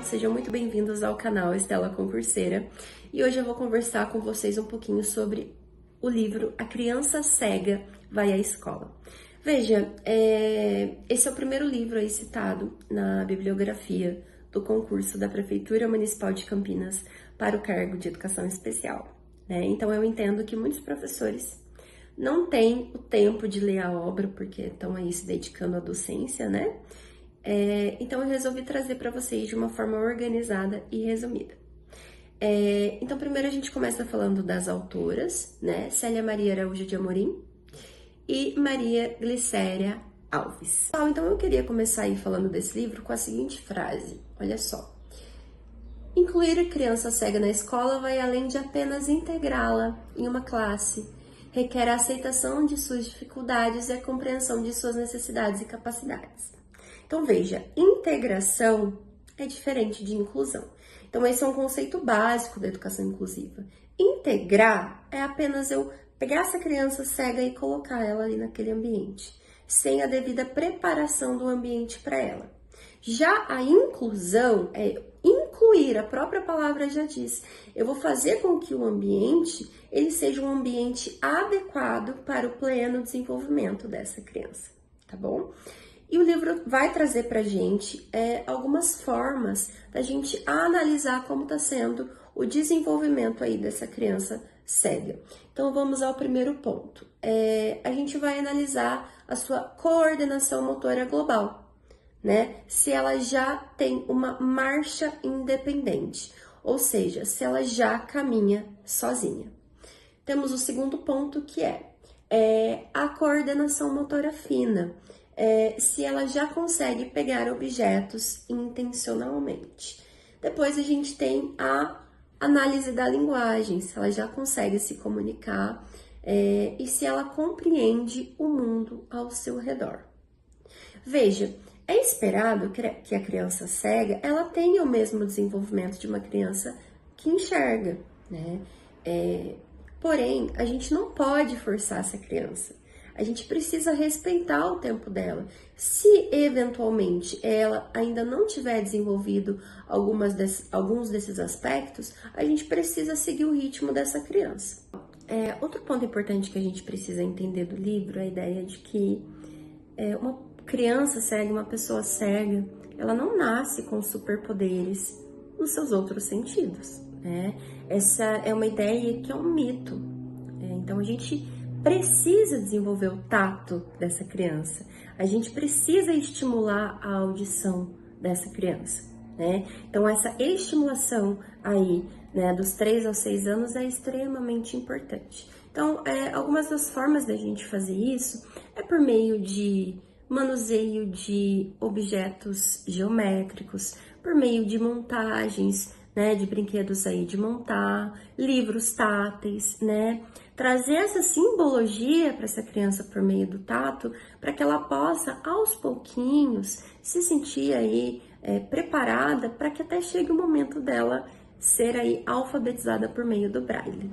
Sejam muito bem-vindos ao canal Estela Concurseira. E hoje eu vou conversar com vocês um pouquinho sobre o livro A Criança Cega Vai à Escola. Veja, esse é o primeiro livro aí citado na bibliografia do concurso da Prefeitura Municipal de Campinas para o cargo de Educação Especial, né? Então eu entendo que muitos professores não têm o tempo de ler a obra porque estão aí se dedicando à docência, né? Então eu resolvi trazer para vocês de uma forma organizada e resumida. Então primeiro a gente começa falando das autoras, né? Célia Maria Araújo de Amorim e Maria Glicéria Alves. Então eu queria começar aí falando desse livro com a seguinte frase, olha só. Incluir a criança cega na escola vai além de apenas integrá-la em uma classe. Requer a aceitação de suas dificuldades e a compreensão de suas necessidades e capacidades. Então, veja, integração é diferente de inclusão. Então, esse é um conceito básico da educação inclusiva. Integrar é apenas eu pegar essa criança cega e colocar ela ali naquele ambiente, sem a devida preparação do ambiente para ela. Já a inclusão é incluir, a própria palavra já diz. Eu vou fazer com que o ambiente ele seja um ambiente adequado para o pleno desenvolvimento dessa criança, tá bom? E o livro vai trazer pra gente algumas formas da gente analisar como está sendo o desenvolvimento aí dessa criança cega. Então vamos ao primeiro ponto. A gente vai analisar a sua coordenação motora global, né? Se ela já tem uma marcha independente, ou seja, se ela já caminha sozinha. Temos o segundo ponto que é a coordenação motora fina. Se ela já consegue pegar objetos intencionalmente. Depois a gente tem a análise da linguagem, se ela já consegue se comunicar e se ela compreende o mundo ao seu redor. Veja, é esperado que a criança cega ela tenha o mesmo desenvolvimento de uma criança que enxerga, né? Porém, a gente não pode forçar essa criança. A gente precisa respeitar o tempo dela. Se eventualmente ela ainda não tiver desenvolvido alguns desses aspectos, a gente precisa seguir o ritmo dessa criança. Outro ponto importante que a gente precisa entender do livro é a ideia de que uma criança cega, uma pessoa cega, ela não nasce com superpoderes nos seus outros sentidos, né? Essa é uma ideia que é um mito. Então a gente precisa desenvolver o tato dessa criança. A gente precisa estimular a audição dessa criança, né? Então, essa estimulação aí, né, dos 3 aos 6 anos é extremamente importante. Então, algumas das formas da gente fazer isso é por meio de manuseio de objetos geométricos, por meio de montagens, né, de brinquedos aí de montar, livros táteis, né? Trazer essa simbologia para essa criança por meio do tato, para que ela possa, aos pouquinhos, se sentir aí preparada para que até chegue o momento dela ser aí alfabetizada por meio do braille.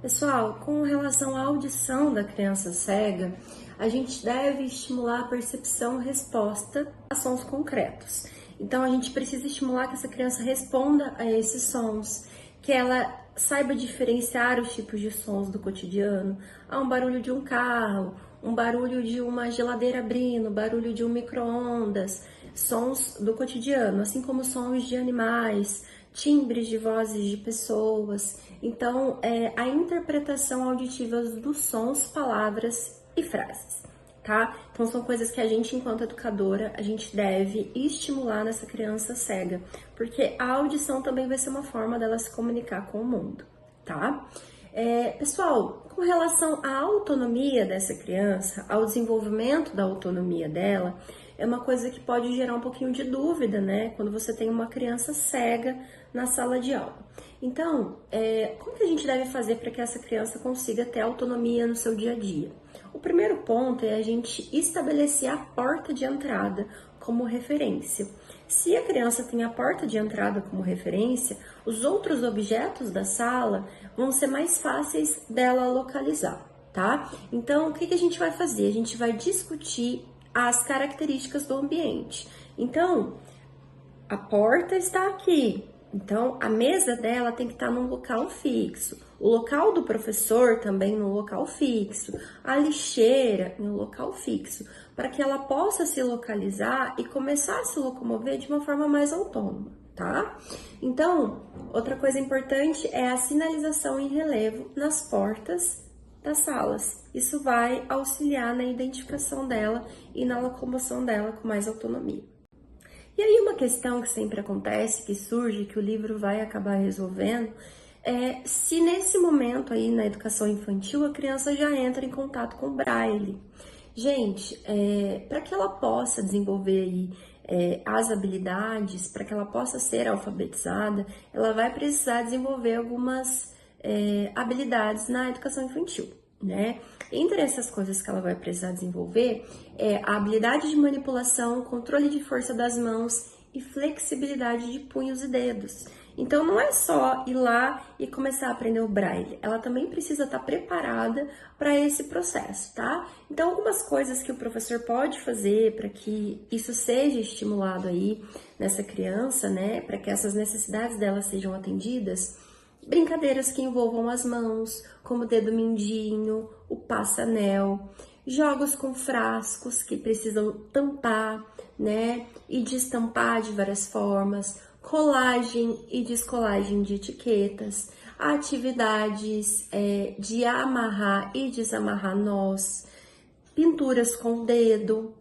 Pessoal, com relação à audição da criança cega, a gente deve estimular a percepção-resposta a sons concretos. Então, a gente precisa estimular que essa criança responda a esses sons, que ela saiba diferenciar os tipos de sons do cotidiano. Um barulho de um carro, um barulho de uma geladeira abrindo, barulho de um micro-ondas, sons do cotidiano, assim como sons de animais, timbres de vozes de pessoas. Então, a interpretação auditiva dos sons, palavras e frases. Tá? Então são coisas que a gente, enquanto educadora, a gente deve estimular nessa criança cega, porque a audição também vai ser uma forma dela se comunicar com o mundo, tá? Pessoal, com relação à autonomia dessa criança, ao desenvolvimento da autonomia dela, é uma coisa que pode gerar um pouquinho de dúvida, né? Quando você tem uma criança cega na sala de aula. Então, como que a gente deve fazer para que essa criança consiga ter autonomia no seu dia a dia? O primeiro ponto é a gente estabelecer a porta de entrada como referência. Se a criança tem a porta de entrada como referência, os outros objetos da sala vão ser mais fáceis dela localizar, tá? Então, o que a gente vai fazer? A gente vai discutir as características do ambiente. Então, a porta está aqui. Então, a mesa dela tem que estar num local fixo. O local do professor também num local fixo. A lixeira em um local fixo. Para que ela possa se localizar e começar a se locomover de uma forma mais autônoma, tá? Então, outra coisa importante é a sinalização em relevo nas portas das salas. Isso vai auxiliar na identificação dela e na locomoção dela com mais autonomia. E aí uma questão que sempre acontece, que surge, que o livro vai acabar resolvendo, é se nesse momento aí na educação infantil a criança já entra em contato com o Braille. Gente, para que ela possa desenvolver aí as habilidades, para que ela possa ser alfabetizada, ela vai precisar desenvolver algumas habilidades na educação infantil, né? Entre essas coisas que ela vai precisar desenvolver é a habilidade de manipulação, controle de força das mãos e flexibilidade de punhos e dedos. Então não é só ir lá e começar a aprender o Braille, ela também precisa estar preparada para esse processo, tá? Então algumas coisas que o professor pode fazer para que isso seja estimulado aí nessa criança, né, para que essas necessidades dela sejam atendidas. Brincadeiras que envolvam as mãos, como o dedo mindinho, o passa-anel, jogos com frascos que precisam tampar, né, e destampar de várias formas, colagem e descolagem de etiquetas, atividades de amarrar e desamarrar nós, pinturas com o dedo,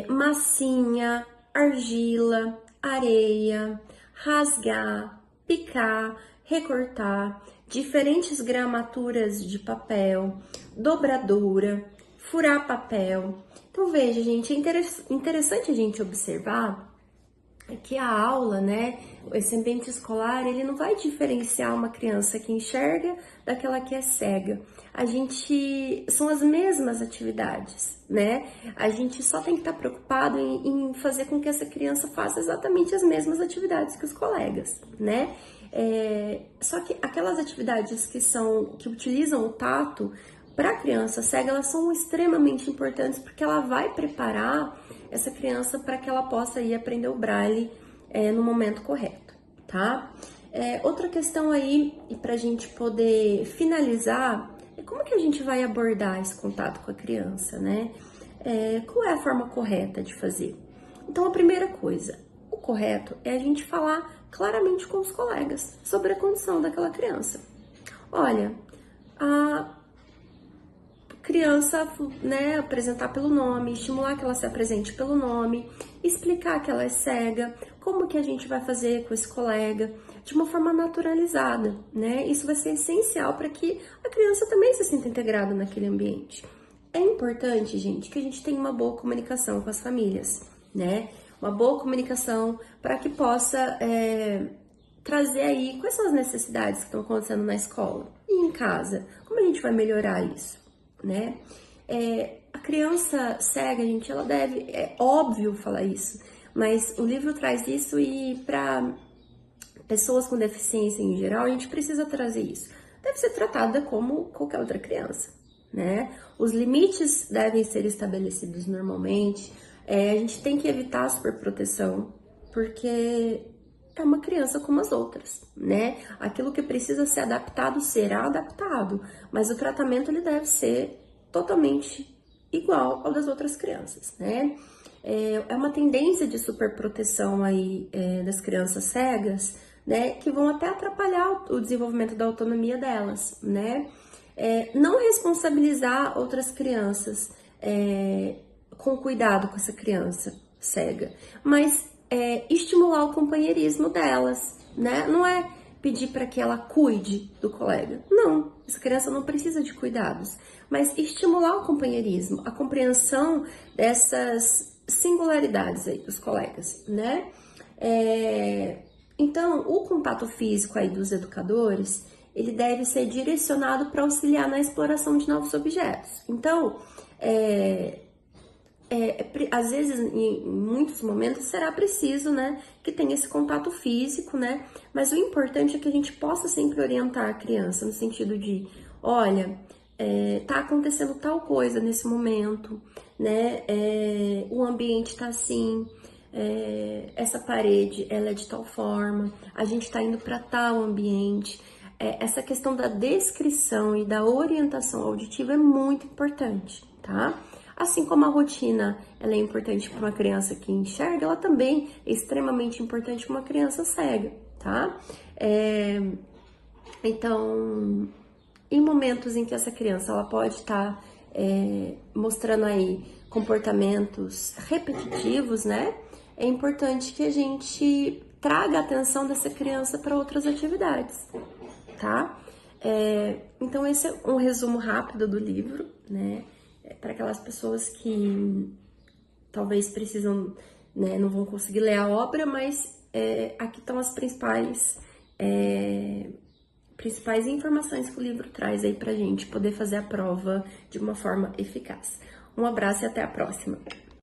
massinha, argila, areia, rasgar, picar, recortar, diferentes gramaturas de papel, dobradura, furar papel. Então veja, gente, é interessante a gente observar que a aula, né, esse ambiente escolar, ele não vai diferenciar uma criança que enxerga daquela que é cega. São as mesmas atividades, né? A gente só tem que estar preocupado em fazer com que essa criança faça exatamente as mesmas atividades que os colegas, né? Só que aquelas atividades que utilizam o tato, para a criança cega, elas são extremamente importantes porque ela vai preparar essa criança para que ela possa ir aprender o Braille no momento correto, tá? Outra questão aí, e para a gente poder finalizar, é como que a gente vai abordar esse contato com a criança, né? Qual é a forma correta de fazer? Então, a primeira coisa, o correto é a gente falar claramente com os colegas sobre a condição daquela criança. Olha, a criança, né, apresentar pelo nome, estimular que ela se apresente pelo nome, explicar que ela é cega, como que a gente vai fazer com esse colega, de uma forma naturalizada, né? Isso vai ser essencial para que a criança também se sinta integrada naquele ambiente. É importante, gente, que a gente tenha uma boa comunicação com as famílias, né? Uma boa comunicação para que possa trazer aí quais são as necessidades que estão acontecendo na escola e em casa. Como a gente vai melhorar isso? Né? A criança cega, gente, ela deve, é óbvio falar isso, mas o livro traz isso e para pessoas com deficiência em geral, a gente precisa trazer isso. Deve ser tratada como qualquer outra criança, né? Os limites devem ser estabelecidos normalmente, a gente tem que evitar a superproteção, porque é uma criança como as outras, né? Aquilo que precisa ser adaptado será adaptado, mas o tratamento ele deve ser totalmente igual ao das outras crianças, né? É uma tendência de superproteção aí das crianças cegas, né? Que vão até atrapalhar o desenvolvimento da autonomia delas, né? Não responsabilizar outras crianças com cuidado com essa criança cega, mas estimular o companheirismo delas, né? Não é pedir para que ela cuide do colega. Não, essa criança não precisa de cuidados, mas estimular o companheirismo, a compreensão dessas singularidades aí dos colegas, né? Então, o contato físico aí dos educadores, ele deve ser direcionado para auxiliar na exploração de novos objetos. Então, às vezes, em muitos momentos, será preciso, né, que tenha esse contato físico, né, mas o importante é que a gente possa sempre orientar a criança no sentido de, olha, tá acontecendo tal coisa nesse momento, né, o ambiente tá assim, essa parede ela é de tal forma, a gente está indo para tal ambiente. Essa questão da descrição e da orientação auditiva é muito importante, tá? Assim como a rotina ela é importante para uma criança que enxerga, ela também é extremamente importante para uma criança cega, tá? Então, em momentos em que essa criança ela pode estar mostrando aí comportamentos repetitivos, né? É importante que a gente traga a atenção dessa criança para outras atividades, tá? Então, esse é um resumo rápido do livro, né? Para aquelas pessoas que talvez precisam, né, não vão conseguir ler a obra, mas aqui estão as principais informações que o livro traz aí pra gente poder fazer a prova de uma forma eficaz. Um abraço e até a próxima!